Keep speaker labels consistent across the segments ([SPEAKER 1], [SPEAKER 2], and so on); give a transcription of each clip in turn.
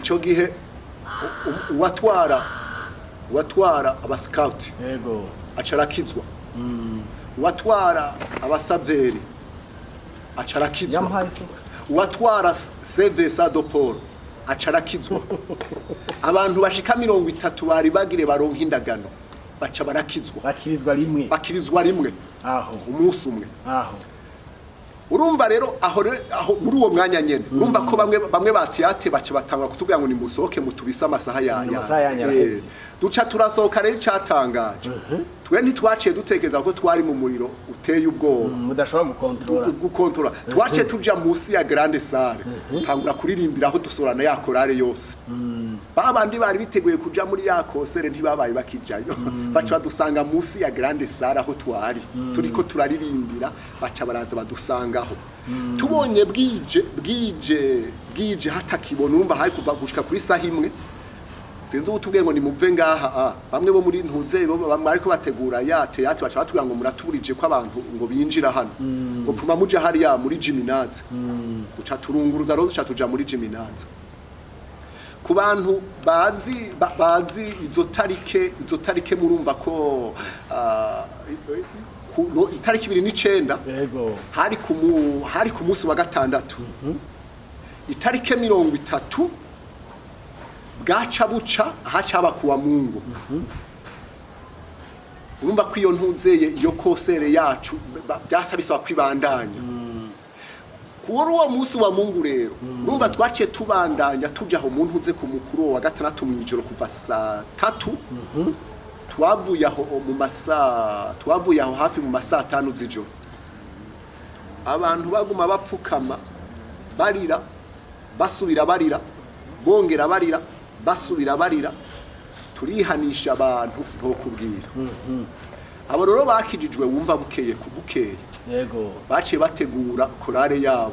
[SPEAKER 1] ico gihe watwara abascout
[SPEAKER 2] yego
[SPEAKER 1] acarakizwa watwara abasaveri acarakizwa watwara seve sadoporo acarakizwa abantu bashika 30 bari bagire baronka indagano baca bakirizwa rimwe
[SPEAKER 2] aho
[SPEAKER 1] umunsi umwe
[SPEAKER 2] aho
[SPEAKER 1] urumva rero aho muri uwo mwanya nyene urumva ko bamwe batiyate baca batanga kutubwira ngo nimusohoke mutubisa amasaha ya duca turasohoka rero catangaje twe ntitwaciye dutegeza ko twari mu muriro uteye ubwoba
[SPEAKER 2] mudashobora
[SPEAKER 1] gukontrola twaciye tuja musi ya grande salle tangura kuririmbira aho dusorana ya korale yose babandi bari biteguye kuja muri ya konsere ntibabaye bakijayo baca badusanga musi ya grande salle aho twari turiko turaririmbira baca baraza badusangaho tubonye bwije hatakibona urumva hari kuva gushika kuri saha imwe sinzi ubutubwiye ngo nimuve ngaha bamwe bo muri ntuze bamwe ariko bategura yate baca batubwira ngo muratuburije ko abantu ngo binjira hano ngo pfuma muje hariya muri Jiminaze guca turunguruza rero duca tuja muri Jiminaze ku bantu bazi izo tarike murumva ko itariki 29
[SPEAKER 2] yego
[SPEAKER 1] hari ku munsi wa gatandatu itarike 30 bwaca buca hacaba kuwa Mungu urumva ko iyo ntunzeye iyo kosere yacu byasabisaba kwibandanya kuri uwo munsi wa Mungu rero urumva twaciye tubandanya tuja aho umuntu uze ku mukuru wa gatandatu mwijoro kuva saa 3 twavuye aho hafi mu masaa 5 z'ijoro abantu baguma bapfukama barira basubira barira bongera barira basubira barira turihanisha abantu ntokubwira abo rero bakijijwe wumva bukeye kubukeye
[SPEAKER 2] yego
[SPEAKER 1] baciye bategura korale yabo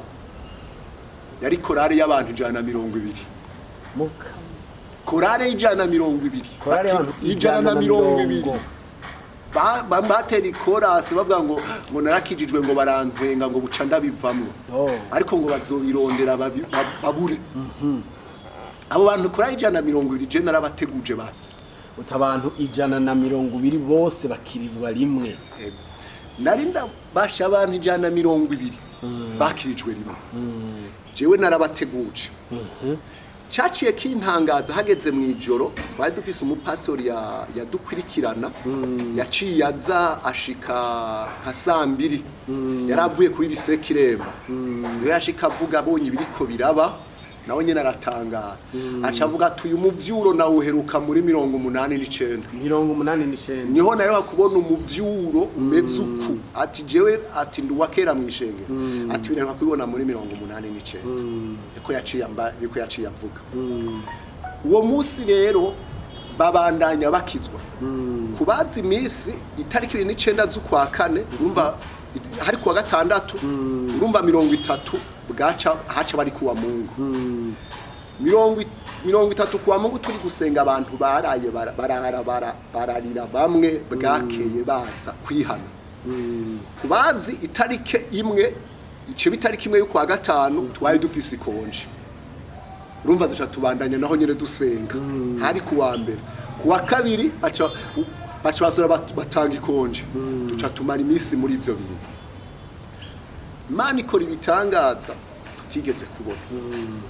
[SPEAKER 1] yari korale y'abantu 120 korale 120
[SPEAKER 2] korale y'abantu
[SPEAKER 1] 120 bateri korasi bavuga ngo narakijijwe ngo barantwenga ngo buca ndabivamwo ariko ngo bazobirondera babure abo bantu kuri 120 je narabateguje ba
[SPEAKER 2] utabantu 120 bose bakirizwa rimwe
[SPEAKER 1] narinda basha abantu 120 bakirijwe rimwe jewe narabateguje caciye kintangaza hageze mwijoro twari dufise umupastori yadukwirikirana yaciye aza ashika nka 2:00 yaravuye kuri Icarimwe yo yashika avuga abonye ibiriko biraba nawe nyene aratangara aca avuga ati uyu muvyuro nawe uheruka muri 89 niho nayo hakubona umuvyuro umeze uku ati jewe ati nduwakera mwishenge ati bineruka kubibona muri 89 niko yaciye avuga uwo munsi rero babandanya bakizwa kubaza imisi itariki 29 z'ukwa kane urumva hari kuwa gatandatu urumva 30 bwaca haca bari kuwa Mungu 30 kuwa Mungu turi gusenga abantu baraye bararira bamwe bwakeye baza kwihana kubazi itarike imwe ice bitariki imwe yo kwa gatanu twari dufise ikonje urumva duca tubandanya naho nyene dusenga hari kuwa mbere kuwa kabiri baca basura batanga ikonje duca tumara imisi muri ivyo bintu Imana ikora ibitangaza tutigeze kubona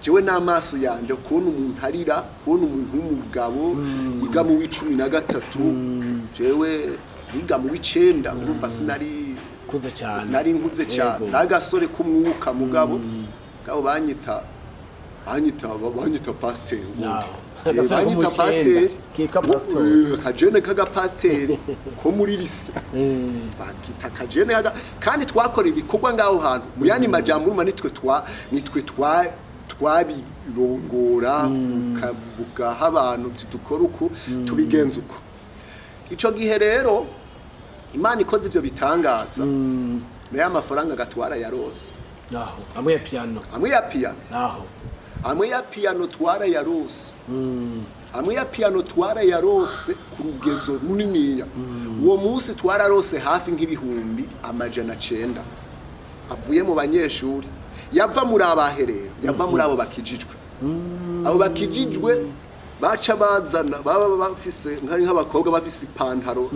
[SPEAKER 1] jewe n'amaso yanje kubona umuntu arira kubona umuntu w'umugabo yiga mu 13 jewe yiga mu 9 urumva sinari nkuze cyane nagasore kumwuka mugabo gabo banyita pasteur banyita pasteur
[SPEAKER 2] kitwa pasteur
[SPEAKER 1] kajene kaga pasteur ko muri lise bakita kajene kandi twakora ibikorwa ngaho hantu muyani majambo uruma nitwe twabirongora kabuga abantu tudukora uko tubigenza uko ico gihe rero Imana ikoze ivyo bitangaza naye amafaranga gatwara yarose
[SPEAKER 2] naho amwe ya piano
[SPEAKER 1] naho amwe ya piano twara yarose amwe ya piano twara yarose ku rugezo runiniya uwo munsi twararose hafi nk'ibihumbi 900 avuye mu banyeshuri yava muri abaherero yava muri abo bakijijwe abo bakijijwe baca bazana baba bafise nk'abakobwa bafise ipantaro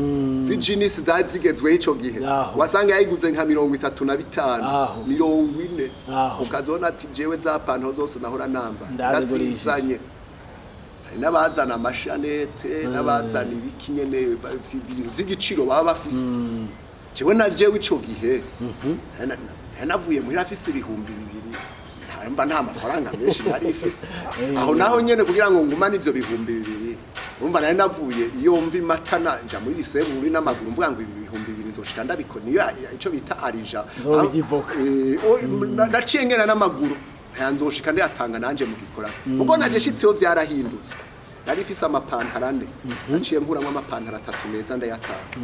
[SPEAKER 1] z'ijinisi zari zigezweho ico gihe wasanga yayiguze nka 35 40 ukazona ati jewe za pantaro zose nahora namba ndazizanye n'abazana amashanete n'abazana ibikinyene ibintu vy'igiciro baba bafise jewe najewe ico gihe navuye muhira afise 2000 mba nta mafaranga menshi nari ifise aho naho nyene kugira ngo ngumane ivyo 2000 urumva nari navuye iyo mvi matana nja muri lisebu uri n'amaguru mvuga ngo 2000 nzoshika ndabikora niyo ico bita arija naciye ngena n'amaguru nzoshika ndiyatanga nanje mu gikora ubwo naje shitseho vyarahindutse nari ifise amapantaro ane naciye nkuramwe amapantaro 3 meza ndayatanga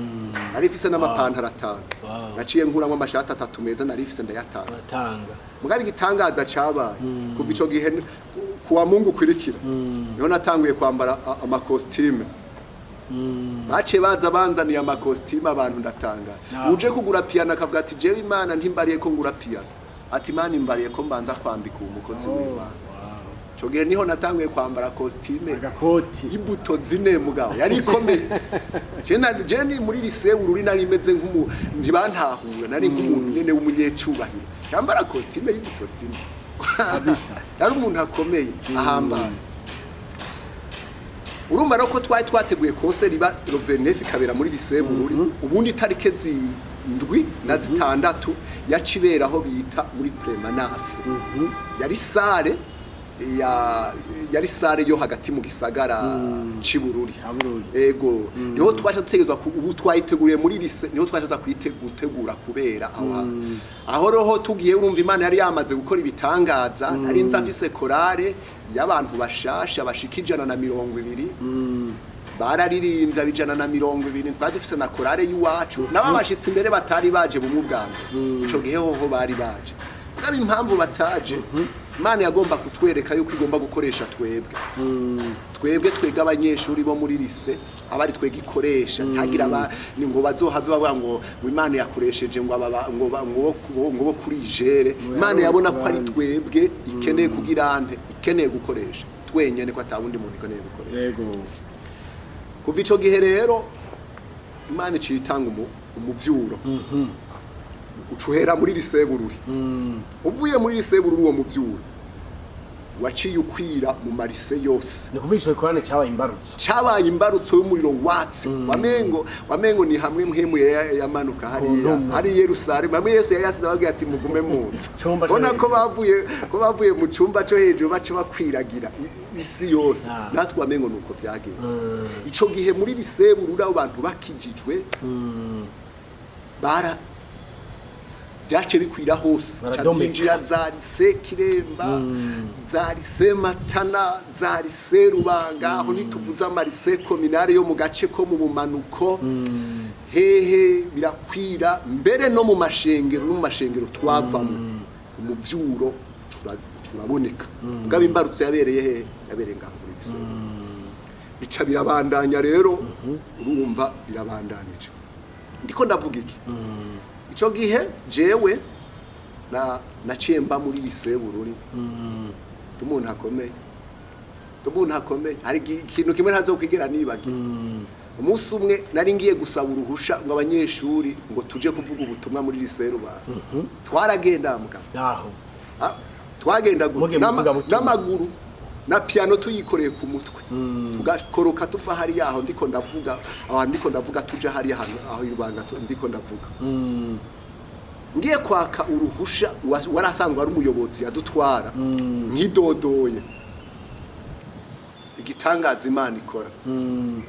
[SPEAKER 1] nari ifise n'amapantaro 5 naciye nkuramwe amashati 3 meza nari ifise ndayatanga mugabe gitangaza cabaye kuva ico gihe kuwa Mungu kwirikira niho natanguye kwambara amakostime bace baza banzaniye amakostime abantu ndatanga uje kugura piano akavuga ati jewe Imana ntimbariye ko ngura piano ati Imana imbariye ko mbanza kwambika umukozi w'Imana ico gihe niho natanguye kwambara kostime
[SPEAKER 2] agakoti
[SPEAKER 1] ibuto zine mugabo yari ikomeye je ni muri lisebu ruri nari meze nk'umu ntibantahura nari nk'umuntu nyene w'umunyecubahiro yambara kostime y'ibuto zine yari umuntu akomeye ahambaye urumva roko twari twateguye kose riba Rovenef kabera muri lisebu ruri ubundi tarike zindwi na zitandatu yacibera aho bita muri Premanase yari sare yari sare yo hagati mu gisagara cibururi ego niho twaje dutegezwa ubu twayiteguriye muri lise niho twaje gutegura kubera aho roho tugiye urumva Imana yari yamaze gukora ibitangaza ari nzafise korale y'abantu bashasha bashika 120 bararirimbye 120 twari dufise na korale y'uwacu n'ababashitse imbere batari baje mu bwango ico gihe hoho bari baje ngabe impamvu bataje Imana yagomba kutwereka yuko igomba gukoresha twebwe twega abanyeshuri bo muri lise abari twega ikoresha ntagira ngo bazohave bavuga ngo Imana yakoresheje ngo bo kuri jere Imana yabona ko ari twebwe ikeneye kugira ante ikeneye gukoresha twenyene ko atabundi muntu ikeneye gukoresha yego kuva ico gihe rero Imana icitanga umuvyuro ucuhera muri lisebururi uvuye muri lisebururi uwo muvyuro waciye ukwira mu marise yose
[SPEAKER 2] ni kuvisha ikorane
[SPEAKER 1] cabaye imbarutso y'umuriro watse wamengo ni hamwe mhemu yamanuka hari Yerusalemu hamwe Yesu yasize ababwiye ati mugume munzu bona ko bavuye mu cumba cyo hejuru bace bakwiragira isi yose natwe wamengo nuko vyagenze ico gihe muri lisebururi abo bantu bakijijwe byace bikwira hose cyinjira zarise Kiremba zarise Matana zarise Rubanga aho nituvuza amarise kominare yo mu gace ko mu bumanuko hehe birakwira mbere no mu mashengero twavamo umuvyuro turaboneka ngabe imbarutse yabereye ngaho muri lise bica birabandanya rero urumva birabandanije ndiko ndavuga iki ico gihe jewe naciye mba muri lisebururi tumuntu akomeye hari ikintu kimwe ntazokwigera nibagira umunsi umwe nari ngiye gusaba uruhusha ngo abanyeshuri ngo tuje kuvuga ubutumwa muri liseruba twaragenda mugabo twagenda n'amaguru na piano tuyikoreye ku mutwe tugakoroka tuva hari yaho ndiko ndavuga tuje hari aho irwanga ndiko ndavuga ngiye kwaka uruhusha warasanzwe ari umuyobozi yadutwara nkidodoye igitangaza Imana ikora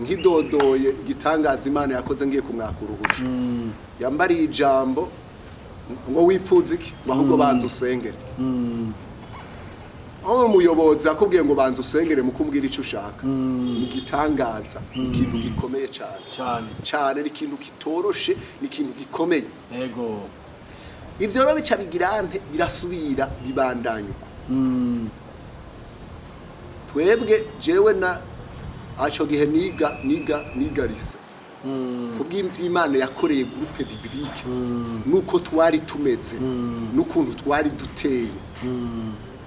[SPEAKER 1] nkidodoye igitangaza Imana yakoze ngiye kumwaka uruhusha yambariye ijambo ngo wipfuza iki ahubwo banza usengere aho umuyobozi akubwiye ngo banza usengere mu kumbwira icyo ushaka ni igitangaza ikintu gikomeye cyane ikintu kitoroshe ni ikintu gikomeye
[SPEAKER 2] yego
[SPEAKER 1] ivyo rero bica bigirante birasubira bibandanya twebwe jewe na aco gihe niga lise kubw'imvyi Imana yakoreye groupe biblique nuko twari tumeze n'ukuntu twari duteye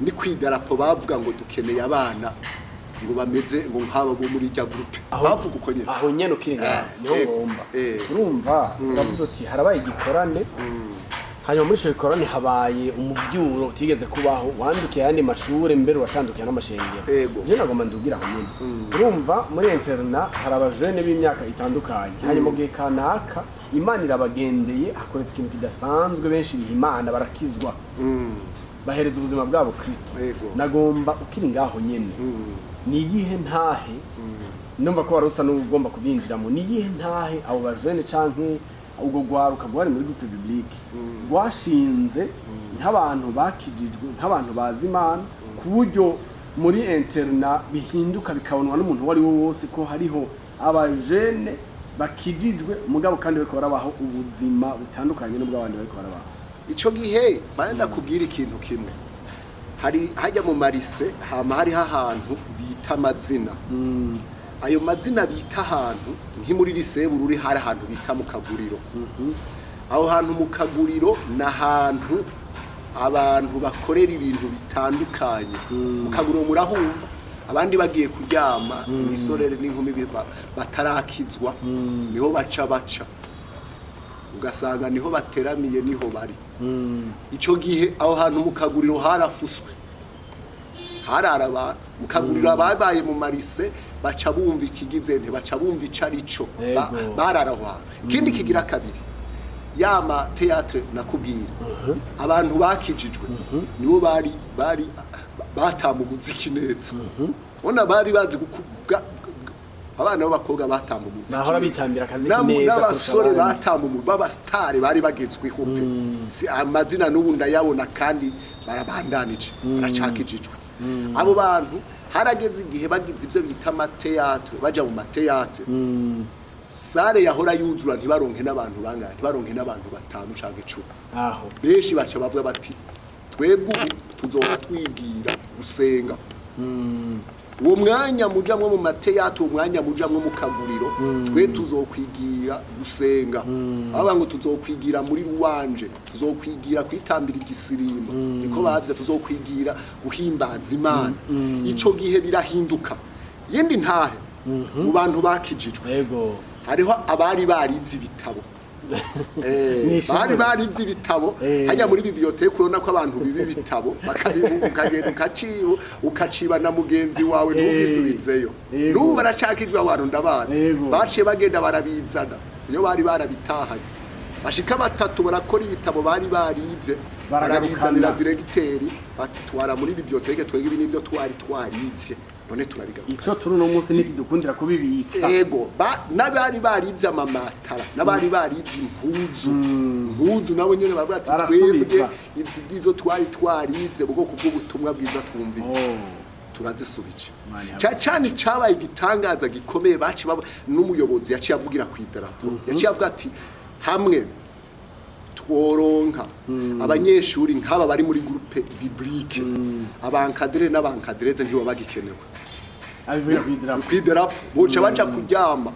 [SPEAKER 1] ni kwidarapo bavuga ngo dukeneye abana ngo bameze ngo nk'aba bo muri rya groupe bavuga uko nyene
[SPEAKER 2] aho nyene ukiri ngaho niho ngomba urumva uravuze uti harabaye igikorane hanyuma muri ico gikorane habaye umuvyuro utigeze kubaho wandukiye ayandi mashure mbere watandukiye n'amashengero je nagomba ndugira aho nyene urumva muri interna hari abajene b'imyaka itandukanye hanyuma mu gihe kanaka Imana irabagendeye hakoretse ikintu kidasanzwe benshi bihimana barakizwa bahereza ubuzima bwabo Kristo nagomba ukiri ngaho nyene ni igihe ntahe numva ko warusa n'ugomba kubinjiramo ni igihe ntahe abo bajene canke ubwo gwaruka gwari muri groupe biblique gwashinze nk'abantu bakijijwe nk'abantu bazi Imana ku buryo muri interna bihinduka bikabonwa n'umuntu wari wose ko hariho abajene bakijijwe mugabo kandi bariko barabaho ubuzima butandukanye n'ubw'abandi bariko barabaho
[SPEAKER 1] ico gihe barenda kubwira ikintu kimwe hari hajya mu marise hama hari ahantu bita amazina ayo mazina bita ahantu nk'imuri lisebu ruri hari ahantu bita mu kaguriro aho hantu mu kaguriro na hantu abantu bakorera ibintu bitandukanye mu kaguriro murahumva abandi bagiye kuryama imisorere n'inkumi batarakizwa niho baca ugasanga niho bateramiye niho bari ico gihe aho hantu mu kaguriro harafuswe harara abantu mu kaguriro ababaye mu marise baca bumva ikigize nte baca bumva icarico bararaho kindi kigira kabiri yama theatre nakubwira abantu bakijijwe nibo bari batamba umuziki neza ona bari bazi abana b'abakobwa batamba umuziki
[SPEAKER 2] nahora bitambira akazi neza
[SPEAKER 1] n'abasore batamba baba star bari bagezweho pe si amazina n'ubunda yabona kandi barabandanije baracakijijwe abo bantu harageze igihe bagize ivyo bita amateatre baja mu mateatre sare yahora yuzura ntibaronke n'abantu bangahe ntibaronke n'abantu batanu canke 10
[SPEAKER 2] aho
[SPEAKER 1] beshi baca bavuga bati twebwe tuzoba twigira gusenga uwo mwanya mujamwe mu mateyato umwanya mujamwe mu kaguriro twe tuzokwigira gusenga aba ngo tuzokwigira muri ruwanje tuzokwigira kwitambira igisirimba niko bavye tuzokwigira guhimbaza Imana ico gihe birahinduka yindi ntahe mu bantu bakijijwe
[SPEAKER 2] yego
[SPEAKER 1] hariho abari barivye ibitabo bari ivy'ibitabo hajya muri biblioteke urona ko abantu bibi ibitabo ukagenda ukaciba na mugenzi wawe ntugisubizeyo n'ubu baracakijwe abantu ndabazi baciye bagenda barabizana iyo bari barabitahanye bashika batatu barakora ibitabo bari barivye barabizanira directeur batwara muri biblioteke twege ibi nivyo twari twarivye none turabigaruka
[SPEAKER 2] ico turi no munsi nitidukundira kubibika
[SPEAKER 1] yego nabari barivye amamatara nabari barivye impuzu nabo nyene bavuga ati twebwe izo twari twarivye bwo kubw'ubutumwa bwiza twumvise turazisubije cyane cabaye igitangaza gikomeye baci n'umuyobozi yaciye avugira kwidarapo yaciye avuga ati hamwe tworonka abanyeshuri nk'aba bari muri groupe biblique abankadire n'abankadireze ntibo bagikenewe kwidarapo boca baja kuryama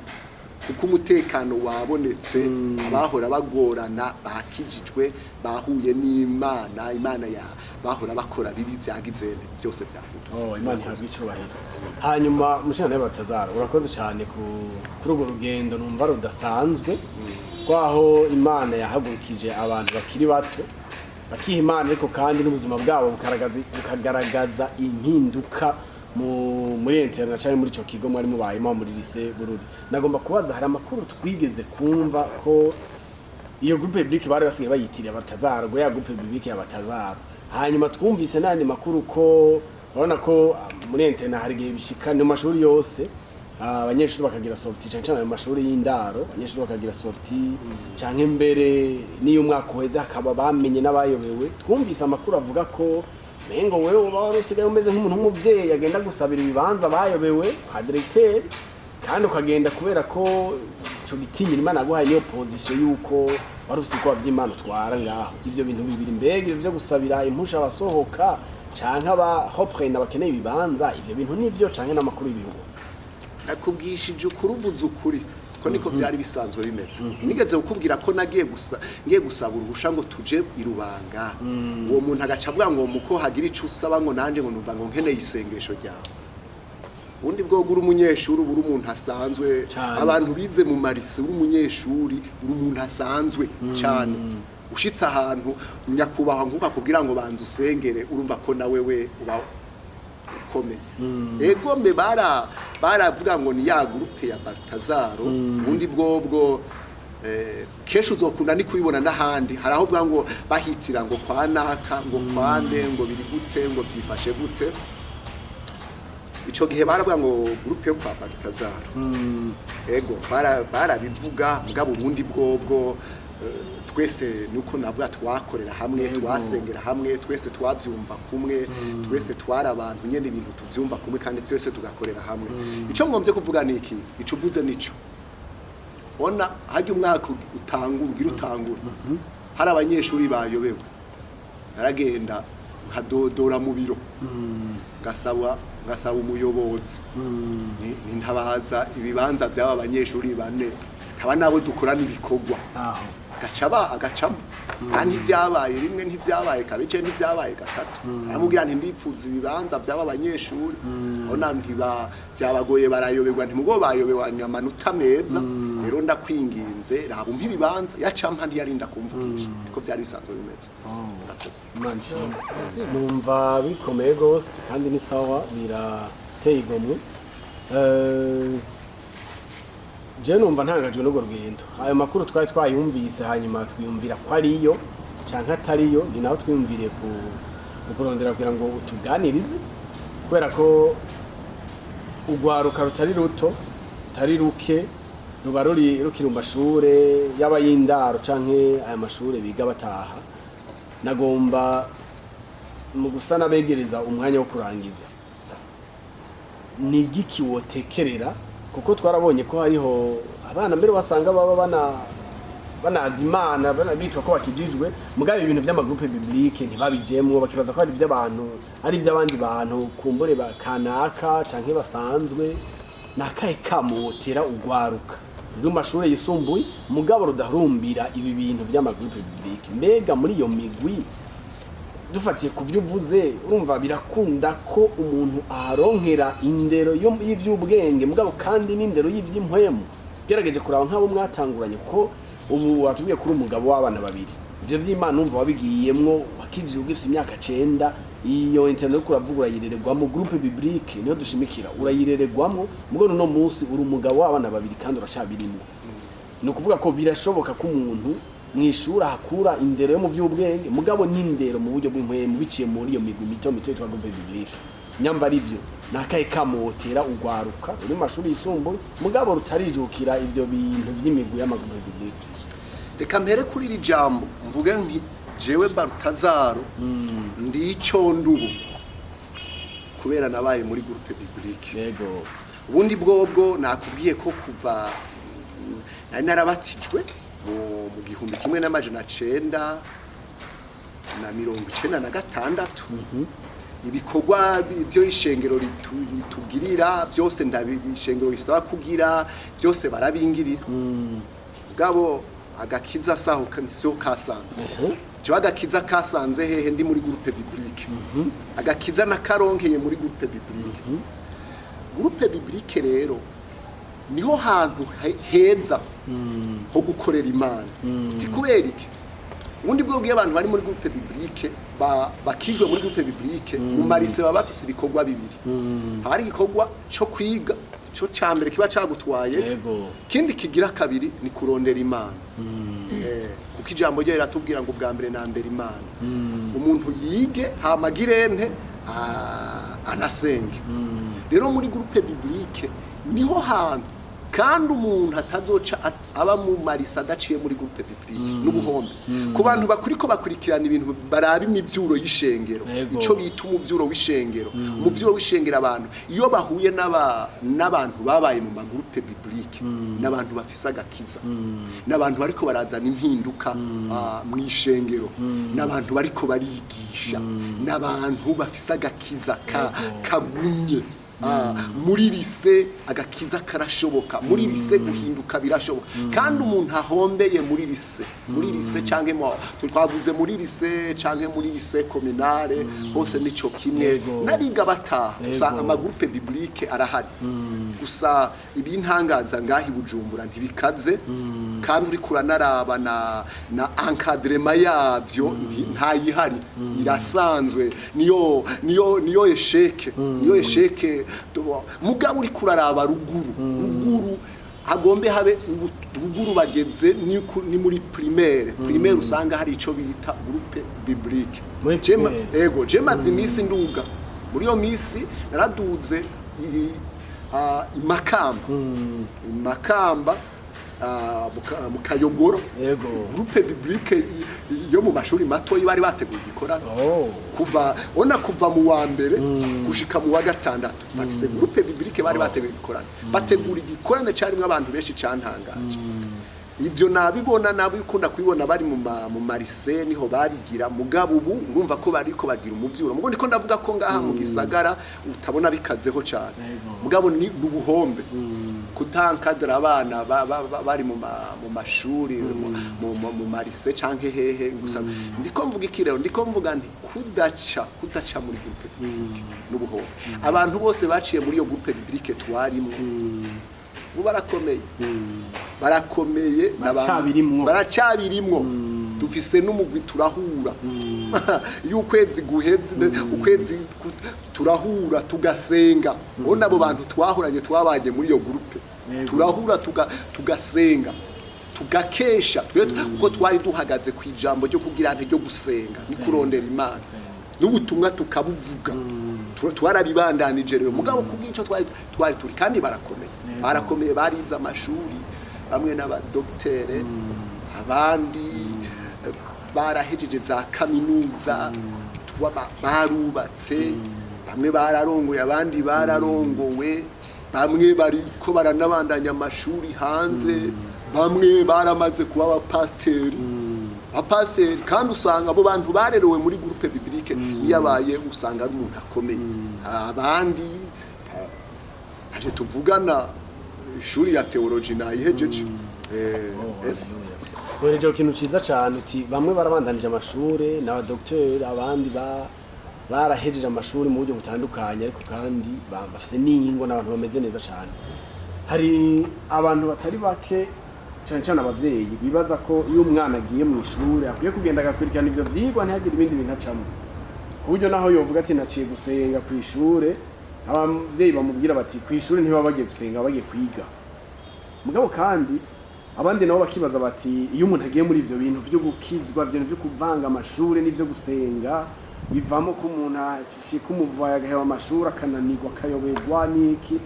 [SPEAKER 1] kuko umutekano wabonetse abahora bagorana bakijijwe bahuye n'Imana ya bahora bakora bibi byagize byose byahindutse
[SPEAKER 2] Imana yabicubahira hanyuma mushana y'abatazara urakoze cyane kuri urwo rugendo numva rudasanzwe kwaho Imana yahagurukije abantu bakiri bato bakiha Imana ariko kandi n'ubuzima bwabo bukagaragaza impinduka muri internet cyane muri ico kigo mwari mubayemo muri lycée Bururi nagomba kubaza hari amakuru twigeze kumva ko iyo groupe publique bari basigaye bayitiriye abatazara ya groupe publique y'abatazara hanyuma twumvise nandi makuru ko urabona ko muri internet hari gihe bishika no mashuri yose abanyeshuri bakagira sortie cyane mu mashuri y'indaro abanyeshuri bakagira sortie canke mbere niyo umwaka uheze akaba bamenye n'abayobewe twumvise amakuru avuga ko mengo wewe uba warusigaye umeze nk'umuntu w'umuvyeyi agenda gusabira ibibanza bayobewe kwa directeur kandi ukagenda kubera ko ico gitinyira Imana guhaye niyo position yuko warusiko wavy'Imana twara ngaho ivyo bintu bibiri mbega ivyo gusabira impusha abasohoka canke aba hoprena bakeneye ibibanza ivyo bintu nivyo canke n'amakuru y'ibihugu
[SPEAKER 1] nakubwishije ukuri uvuze ukuri ko uko niko byari bisanzwe bimeze nigeze kukubwira ko ngiye gusaba uruhusha ngo tuje irubanga uwo muntu agaca avuga ngo muko hagira ico usaba ngo nanje ngo numva ngo nkeneye isengesho ryawe ubundi bwo uri umunyeshuri uri umuntu asanzwe abantu bize mu marise uri umunyeshuri uri umuntu asanzwe cyane ushitse ahantu nyakubahwa nkuka kugira ngo banze usengere urumva ko nawe we uba ukomeye ego mbe baravuga ngo ni ya groupe ya Baltazaro ubundi bwo kesho uzokunda ni kubibona n'ahandi hari aho bwa ngo bahitira ngo kwa naka ngo kwande ngo biri gute ngo byifashe gute ico gihe baravuga ngo groupe yo kwa Baltazaro ego barabivuga mugabo ubundi bwo twese nuko navuga twakorera hamwe twasengera hamwe twese twavyumva kumwe twese twara abantu nyene ibintu tuvyumva kumwe kandi twese tugakorera hamwe ico ngomvye kuvuga niki ico uvuze nico ona hajya umwaka utangura hari abanyeshuri bayobewe naragenda nkadodora mu biro ngasaba umuyobozi ni ntabaza ibibanza by'aba banyeshuri bane haba nabo dukorana ibikorwa agacamo kandi ntibyabaye rimwe ntibyabaye kabiri ntibyabaye gatatu aramubwira nti ndipfuza ibibanza by'aba banyeshuri ona byabagoye barayoberwa ntimugo bayobewanya amanota meza rero ndakwinginze raba ibibanza yacampa ntiyarinda kumvugisha niko byari bisanzwe bimeze
[SPEAKER 2] numva bikomeye gose kandi ni sawa birateye igomwe je numva ntangajwe n'urwo rugendo ayo makuru twari twayumvise hanyuma twiyumvira ko ariyo canke atariyo ni naho twiyumviriye kurondera kugira ngo tuganirize kubera ko urwaruka rutari ruto rutari ruke ruba rukiri mu mashure y'abayindaro canke aya mashure biga bataha nagomba mu gusa nabegereza umwanya wo kurangiza ni igiki wotekerera kuko twarabonye ko hariho abana mbere wasanga baba banazi Imana bitwa ko bakijijwe mugabe ibintu by'amagroupe biblique ntibabijemwo bakibaza ko ari iby'abantu ari iby'abandi bantu kumbure bakanaka canke basanzwe nakaye kamotera ugwaruka ruri mu mashuri yisumbuye mugabo rudahurumbira ibi bintu by'amagroupe biblique mbega muri iyo migwi dufatiye kuvyo uvuze urumva birakunda ko umuntu aharonkera indero y'ivy'ubwenge mugabo kandi n'indero y'ivy'impwemu gerageje kuraba nk'abo mwatanguranye ko ubu watubwiye kuri umugabo w'abana babiri ivyo vy'Imana umva wabigiyemwo wakijije ugifite imyaka 9 iyo internet kuravuga urayireregwamo groupe biblique niyo dushimikira urayireregwamo mugabo no munsi uri umugabo w'abana babiri kandi urashabirimo no kuvuga ko birashoboka ko umuntu mwishura hakura indero yo mu vy'ubwenge mugabo n'indero mu buryo bw'impwemu biciye muri iyo migwi mito yitwa groupe biblique nyamba rivyo nakaye kamotera ugwaruka uri mu mashuri yisumbuye mugabo rutarijukira ivyo bintu vy'imigwi y'amagroupe biblique
[SPEAKER 1] reka mpere kuri iri jambo mvuge nti jewe Baltazaro ndico ndubu kubera nabaye muri groupe biblique
[SPEAKER 2] yego
[SPEAKER 1] ubundi bwobwo nakubwiye ko kuva nari narabatijwe mu 1996 ibikorwa byo ishengero ritugirira byose ndabishengero risaba kugira byose barabingirira gabo agakiza saho kanso kasanze je agakiza kasanze hehe ndi muri groupe biblique agakiza nakaronkeye muri groupe biblique groupe biblique rero niho hantu heza ho gukorera Imana kubera iki ubundi bwo abantu bari muri groupe biblique bakijwe muri groupe biblique mu marise baba bafise ibikorwa bibiri hari igikorwa cyo kwiga cyo cambere kiba cagutwaye kindi kigira kabiri ni kurondera Imana kuko ijambo ryo riratubwira ngo bwa mbere na mbere Imana umuntu yige hamagirente anasenge rero muri groupe biblique niho hantu kandi umuntu atazoca aba mu marisa adaciye muri groupe biblique n'ubuhombe ku bantu bakuriko bakurikirana ibintu baraba imivyuro y'ishengero ico bita umuvyuro w'ishengero umuvyuro w'ishengero abantu iyo bahuye n'abantu babaye mu magroupe biblique n'abantu bafise agakiza n'abantu bariko barazana impinduka mu ishengero n'abantu bariko barigisha n'abantu bafise agakiza kagumye muri lise agakiza karashoboka muri lise guhinduka birashoboka kandi umuntu ahombeye muri lise canke twavuze muri lise canke muri lise communale hose nico kimwe nariga bataha usanga amagroupe biblique arahari gusa ibintangaza ngahi Bujumbura ntibikaze kandi uri kuranaraba na encadrement yavyo ntayihari irasanzwe niyo esheke mugabo uri kuraraba ruguru hagombe habe ruguru bageze ni muri primaire usanga hari ico bita groupe biblique jemaze imisi nduga muri yo misi naraduze imakamba mu Kayogoro groupe biblique yo mu mashuri mato bari bateguye igikorano kuva mu wa mbere gushika mu wa gatandatu bafise groupe biblique bari bateguye igikorano bategura igikorano carimwe abantu benshi cantangaje ivyo nabibona nabikunda kubibona bari mu marise niho babigira mugabo ubu urumva ko bariko bagira umuvyuro mugo ndiko ndavuga ko ngaha mu gisagara utabona bikazeho cyane mugabo ni ubuhombe kutankadra abana bari mu mashuri mu marise canke hehe gusa ndiko mvuga ikirero ndiko mvuga nti kudaca muri groupe n'ubuhombe abantu bose baciye muri iyo groupe biblique twarimo barakomeye baracabirimwo dufise n'umugwi turahura y'ukwezi guheze ukwezi turahura tugasenga ona abo bantu twahuranye twabanye muri iyo groupe turahura tugasenga tugakesha kuko twari duhagaze ku ijambo ryo kugira ryo gusenga ni kurondera Imana n'ubutumwa tukabuvuga twarabibandanije rero mugabo kubwico twari turi kandi barakomeye barize amashuri bamwe n'abadoktere abandi barahejeje za kaminuza barubatse bamwe bararongoye abandi bararongowe bamwe bariko baranabandanya amashuri hanze bamwe baramaze kuba abapasteri kandi usanga abo bantu barerewe muri groupe biblique niyabaye usanga ari umuntu akomeye abandi aje tuvugana ishuri ya theology nayihejeje
[SPEAKER 2] wereje ikintu ciza cyane uti bamwe barabandanije amashure n'abadoktori abandi barahejeje amashuri mu buryo butandukanye ariko kandi bafise n'ingo n'abantu bameze neza cyane hari abantu batari bake cyane abavyeyi bibaza ko iyo umwana agiye mu ishuri akwiye kugenda agakurikirana ivyo vyigwa ntihagire ibindi bintu acamo kuburyo naho yovuga ati naciye gusenga ku ishure abavyeyi bamubwira bati ku ishuri ntibaba bagiye gusenga bagiye kwiga mugabo kandi abandi nabo bakibaza bati iyo umuntu agiye muri ivyo bintu vyo gukizwa ibintu vyo kuvanga amashuri n'ivyo gusenga bivamo ko umuntu ashika umuvaye agaheba amashuri akananirwa akayoberwa n'iki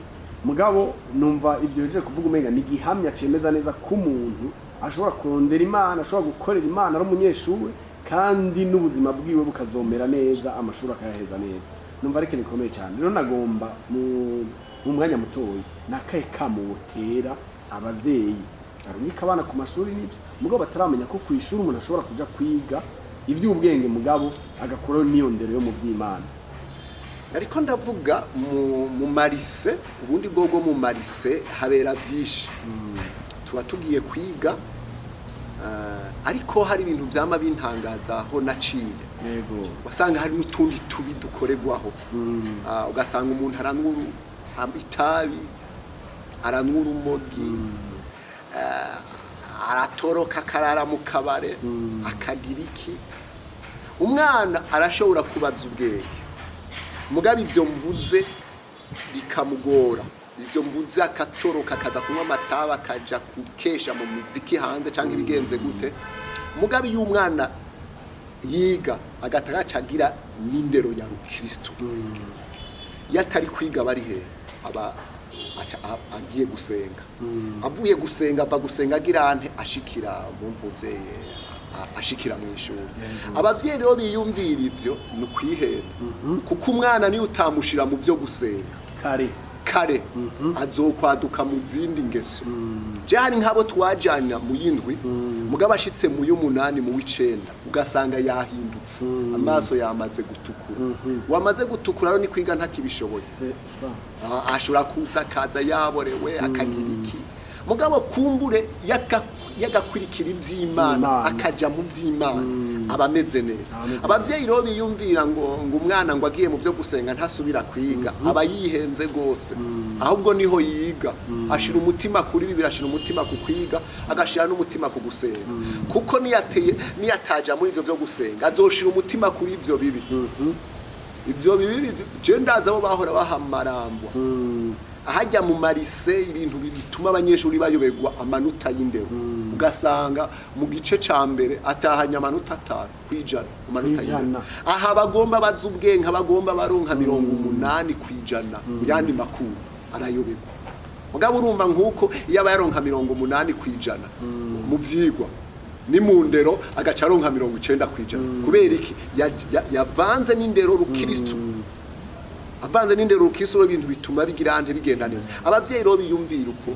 [SPEAKER 2] mugabo numva ivyo je kuvuga umenga ni gihamya cemeza neza ko umuntu ashobora kurondera Imana ashobora gukorera Imana ari umunyeshuri kandi n'ubuzima bwiwe bukazomera neza amashuri akayaheza neza numva ari ikintu gikomeye cyane rero nagomba mu mwanya mutoyi nakaye kamubotera abavyeyi barumika abana ku mashuri n'ivyo mugabo bataramenya ko ku ishuri umuntu ashobora kuja kwiga ivy'ubwenge mugabo agakora niyo ndero yo mu vy'Imana
[SPEAKER 1] ariko ndavuga mu marise ubundi bwo mu marise habera byinshi tuba tugiye kwiga ariko hari ibintu byama bintangaza aho naciye
[SPEAKER 2] yego
[SPEAKER 1] wasanga hari n'utundi tubi dukorerwaho ugasanga umuntu aranwuru itabi aranwuru umogi aratoroka karara mu kabare akagira iki umwana arashobora kubaza ubwenge mugabe ivyo mvuze bikamugora ivyo mvuze akatoroka akaza kunywa amataba akaja kukesha mu muziki hanze canke ibigenze gute mugabe y'umwana yiga agatagacagira n'indero ya Kristo yatari kwiga bari he agiye gusenga avuye gusenga ava gusenga agirante ashikira mu mpuzeye ashikira mu ishuri abavyeyi rero biyumvira ivyo no kwihera kuko umwana ni utamushira mu byo gusenga kare azokwaduka mu zindi ngeso je hari nk'abo twajana mu yindwi mugabo ashitse mu y'umunani mu w'icenda ugasanga yahindutse amaso yamaze gutukura wamaze gutukura rero ni kwiga ntakibishoboye ashobora kuza kaza yaborewe akagira iki mugabo kumbure yagakurikira ivy'Imana akaja mu vy'Imana abameze neza abavyeyi rero biyumvira ngo umwana ngo agiye mu byo gusenga ntasubira kwiga aba yihenze gose ahubwo niho yiga ashira umutima kuri bibiri ashira umutima ku kwiga agashira n'umutima ku gusenga kuko niyataja muri ivyo byo gusenga azoshira umutima kuri ivyo bibi ivyo bibi je ndaza abo bahora bahamarambwa ahajya mu marise ibintu bituma abanyeshuri bayobegwa amanota y'indero ugasanga mu gice ca mbere atahanya amanota 5 kwijana amanota y'indero aha bagomba baza ubwenge bagomba baronka 80 kwijana yandi makuru arayobegwa mugabo urumva nkuko iyo abayaronka 80 kwijana mu vyigwa ni mu ndero agaca aronka 90 kwijana kubera iki yavanze n'indero rukristo avanze n'indero rukisoro ibintu bituma bigirante bigenda neza abavyeyi ro biyumvira uko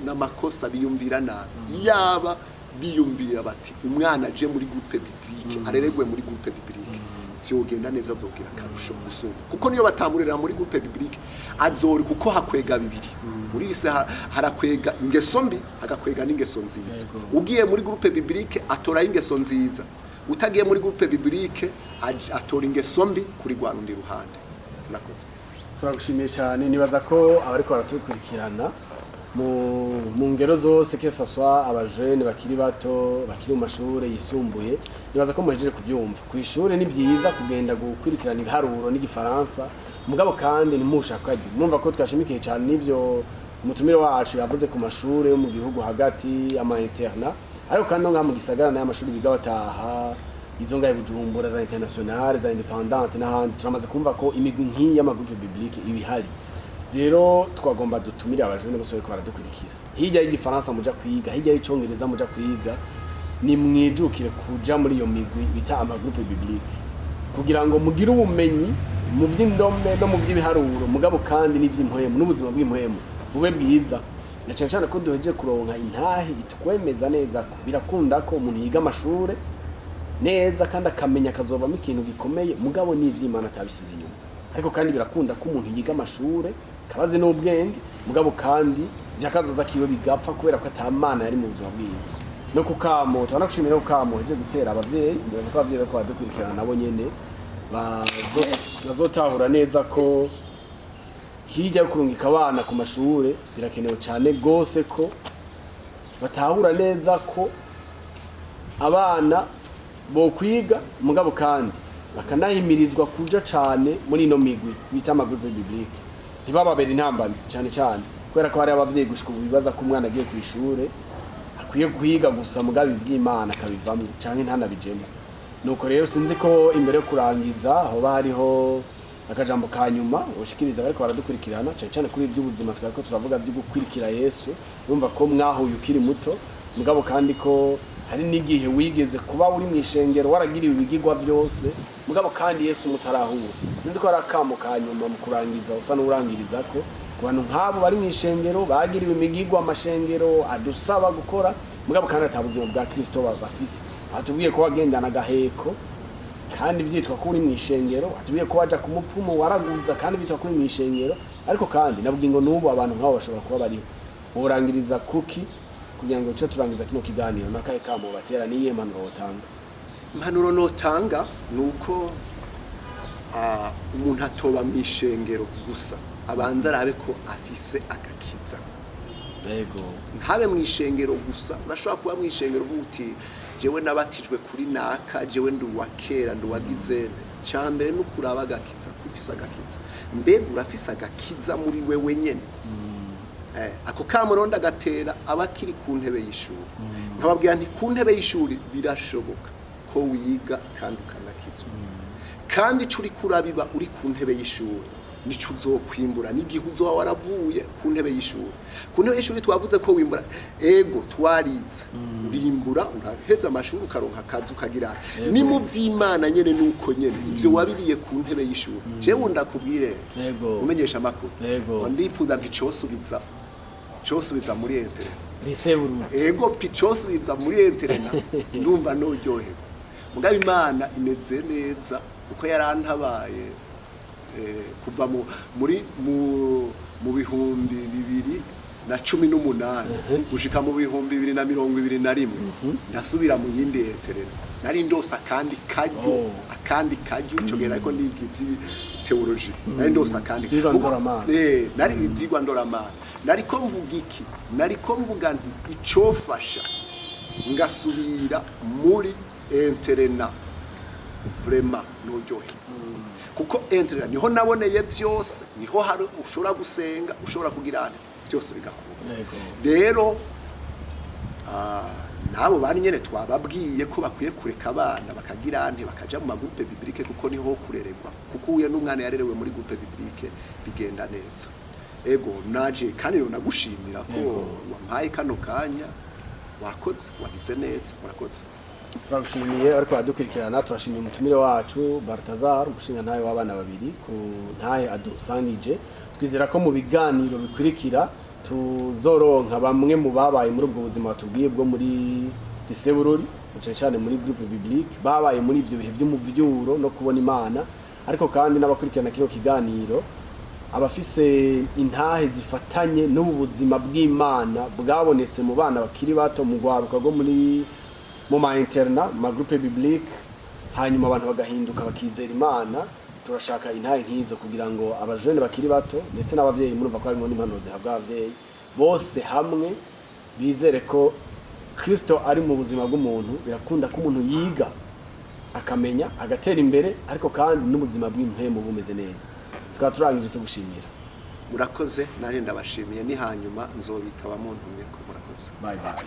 [SPEAKER 1] n'amakosa biyumvira nabi yaba biyumvira bati umwana aje muri groupe biblique areregwe muri groupe biblique cyogenda neza bwogira karusho gusumba kuko niyo batamurera muri groupe biblique azori kuko hakwega bibiri muri ise harakwega ingeso mbi hagakwega n'ingeso nziza ugiye muri groupe biblique atora ingeso nziza utagiye muri groupe biblique atora ingeso mbi kuri gwarundi ruhande
[SPEAKER 2] turagushimiye cyane nibaza ko abariko baratukurikirana mu ngero zose kese aswa abajene bakiri bato bakiri mu mashuri yisumbuye nibaza ko muhejeje kuvyumva ku ishuri ni byiza kugenda gukurikirana ibiharuro n'igifaransa mugabo kandi nimushakaje mwumva ko twashimikiye cyane n'ivyo umutumire wacu yavuze ku mashuri yo mu gihugu hagati ama interna ariko kandi no mu gisagara n'amashuri biga bataha izo ngaye Bujumbura za internationale za independante n'ahandi turamaze kumva ko imigwi nk'iyi y'amagroupe biblique ibihari rero twagomba dutumire abajene bose bariko baradukurikira hirya y'igifaransa muja kwiga hirya y'icongereza muja kwiga ni mwijukire kuja muri iyo migwi bita amagroupe biblique kugira ngo mugire ubumenyi mu by'indome no mu by'ibiharuro mugabo kandi n'ivy'impwemu n'ubuzima bw'impwemu bube bwiza na cyane ko duheje kuronka intahi itwemeza neza ko birakunda ko umuntu yiga amashure neza kandi akamenya kazovamo ikintu gikomeye mugabo n'ivy'Imana atabisize inyuma ariko kandi birakunda ko umuntu yiga amashure kabaze n'ubwenge mugabo kandi byakazoza kiwe bigapfa kubera ko atamana yari mu buzima bwiwe no kukamo twanakushimira kukamo heje gutera abavyeyi ndaza ko abavyeyi bako badukurikirana nabo nyene bazotahura neza ko hirya yo kurungika abana ku mashure birakenewe cyane gose ko batahura neza ko abana bo kwiga mugabo kandi bakanahimirizwa kuja cane muri ino migwi bita amagroupe biblique ntibababera intambamyi cyane cyane kubera ko hari abavyeyi gushika ubibaza ko umwana agiye ku ishure akwiye kwiga gusa mugabo ivy'Imana akabivamwo canke ntanabijemo nuko rero sinzi ko imbere yo kurangiza hoba hariho akajambo kanyuma ushikiriza bariko baradukurikirana cyane cyane kuri iby'ubuzima twariko turavuga byo gukurikira Yesu urumva ko mwahuye ukiri muto mugabo kandi ko hari n'igihe wigeze kuba uri mu ishengero waragiriwe ibigirwa byose mugabo kandi Yesu mutarahura sinzi ko arakamo kanyuma mu kurangiza usa n'urangiriza ko abantu nk'abo bari mu ishengero bagiriwe imigirwa amashengero adusaba gukora mugabo kandi atabuzima bwa Kristo bafise atubwiye ko wagendana gaheko kandi vyitwa ko uri mu ishengero atubwiye ko waja ku mupfumu waraguza kandi bitwa ko uri mu ishengero ariko kandi nabwingo n'ubu abantu nk'abo bashobora kuba bariho urangiriza kuki kugira ngo cyo turangiza kino kiganiro nakaye kamo batera niye impanuro
[SPEAKER 1] notanga nuko umuntu atoba mu ishengero gusa abanza arabe ko afise agakiza
[SPEAKER 2] yego
[SPEAKER 1] ntabe mu ishengero gusa urashobora kuba mu ishengero uti jewe nabatijwe kuri naka jewe ndi wakera ndi wagize cyambere no kuraba agakiza kufisa agakiza mbega urafisa agakiza muri wewe nyene ako kamuronda gatera abakiri ku ntebe y'ishuri nkababwira nti ku ntebe y'ishuri birashoboka ko wiga kandi ukanakizwa kandi curi kurabiba uri ku ntebe y'ishuri nico uzokwimbura n'igihe uzoba waravuye ku ntebe y'ishuri. Ku ntebe y'ishuri twavuze ko wimbura ego twarize urimbura uraheza amashuri ukaronka akazi ukagira ni mu vy'Imana nyene nuko nyene ivyo wabiriye ku ntebe y'ishuri. Jewe ndakubwire umenyesha amakuru ndifuza nti cosubiza muri internet
[SPEAKER 2] Riseburu
[SPEAKER 1] ego picosubiza muri internet ndumva noryohewe. Mugabe Imana imeze neza kuko yarantabaye kuva mu bihumbi 2018 gushika mu bihumbi 2021 ndasubira mu yindi internet nari ndosa kandi kajyo cogera ariko ndiga ivyi theology nari ndosa kandi nari ivyigwa ndoramana nariko mvuga iki nariko mvuga nti icofasha ngasubira muri internet vraiment noryohe kuko internet niho naboneye byose niho hari ushobora gusenga ushobora kugirana byose bigakura rero nabo bari nyene twababwiye ko bakwiye kureka abana bakagirane bakaja mu magroupe biblique kuko niho kurererwa kuko uye n'umwana yarerewe muri groupe biblique bigenda neza ego naje kandi nagushimira ko wampaye kano kanya wakoze wabize neza urakoze.
[SPEAKER 2] Turagushimiye ariko adukurikirana turashimiye umutumire wacu Bartazar umushinga ntaye w'abana babiri ku ntaye adusangije twizera ko mu biganiro bikurikira tuzoronka bamwe mu babaye muri ubwo buzima batubwiye bwo muri Disebururi cyane muri groupe biblique babaye muri ivyo bihe by'umuvyuro no kubona Imana ariko kandi n'abakurikirana kino kiganiro abafise intahe zifatanye n'ubuzima bw'Imana bwabonetse mu bana bakiri bato mu gwaruka go muri mu ma interna ma groupe biblique hanyuma abantu bagahinduka bakizera Imana. Turashaka intahe nkizo kugira ngo abajene bakiri bato ndetse n'abavyeyi murumva ko harimo n'impano zihabwa abavyeyi bose hamwe bizere ko Kristo ari mu buzima bw'umuntu. Birakunda ko umuntu yiga akamenya agatera imbere ariko kandi n'ubuzima bw'impemu bumeze neza. Tukaba turangije tugushimira.
[SPEAKER 1] Murakoze nari ndabashimiye ni hanyuma nzobitaba muntu mwe ko murakoze.
[SPEAKER 2] Bye bye.